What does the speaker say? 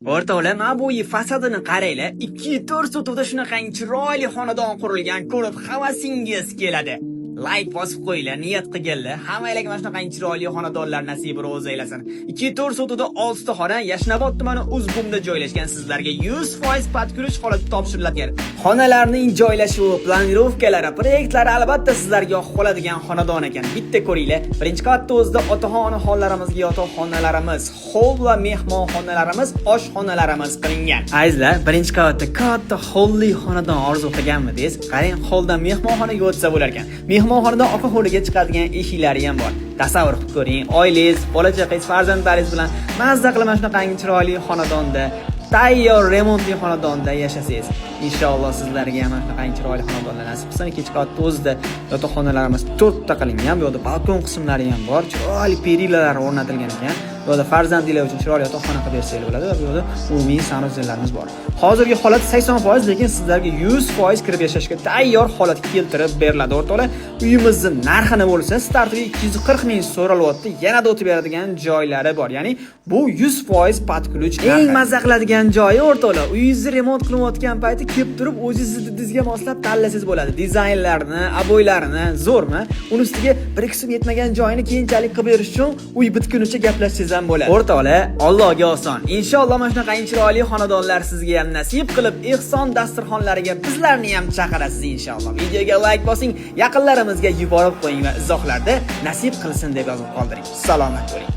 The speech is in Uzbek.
O'rtoqlar, mana bu fasadini qaranglar. 2-4 sotuvda shunaqangi chiroyli xonadon qurilgan, ko'rib havasingiz keladi. Like bosib qo'yinglar, niyat qilganlar. Hammalarga mana shunaqangi chiroyli xonadonlar nasib ro'za aylasin. 2-4 sotuvda 6 ta xona Yashnobod tumani Uzbumda joylashgan, sizlarga 100% patkurish holati topshirilgan. Xonalarning joylashuvi, planirovkalari, proyektlari albatta sizlarga yoqib qoladigan xonadon ekan. Bitta ko'ringlar. Birinchi qavatda o'zida otaxon xonalarimiz, yotoqxonalarimiz, hol va mehmonxonalarimiz, oshxonalarimiz qilingan. Azizlar, birinchi qavatda katta holli xonadon orzu qilganmidingiz? Qarang, holdan mehmonxonaga o'tsa bo'lar ekan. Mehmonxonadan orqa hovliga chiqadigan eshiklari ham bor. Tasavvur qilib ko'ring, oilangiz, bola-chaqangiz, farzandlaringiz bilan mazza qilib mana shunaqangi chiroyli xonadonda, tayyor remontli xonadonda yashasangiz, inshaalloh sizlarga ham shunaqangi chiroyli xonadonlar nasib qilsin. Ikkinchi qavatda o'zida yotoqxonalarimiz 4 ta qilingan, bu yerda balkon qismlari ham bor, chiroyli perilalar o'rnatilgan ekan. Bu yerda farzandlar uchun chiroyli yotoqxona qilib bersangiz bo'ladi va bu yerda umumiy sanuzellarimiz bor. Hozirgi holat 80%, lekin sizlarga 100% kirib yashashga tayyor holatga keltirib beriladi. O'rtoqlar, uyimizning narxini bo'lsa, startiga 240 ming so'ralyapti. Yanada o'tib beradigan joylari bor. Ya'ni bu 100% patkuluch. Eng mazza qiladigan joyi o'rtoqlar, uyingizni remont qilayotgan payti kelib turib, o'zingizni didingizga moslab tanlasangiz bo'ladi. Dizaynlarni, aboylarini, zo'rmi? Uni ustiga bir qism yetmagan joyini keyinchalik qilib berish uchun uy bitgunicha gaplashsangiz ham bo'ladi. O'rtoqlar, Allohga oson. Inshaalloh mana shunaqa chiroyli xonadonlar sizga ham nasib qilib, ehson dasturxonlariga bizlarni ham chaqirasiz inshaalloh. Videoga like bosing, yaqinlarimizga yuborib qo'ying va izohlarda nasib qilsin deb yozib qoldiring. Salomat bo'ling.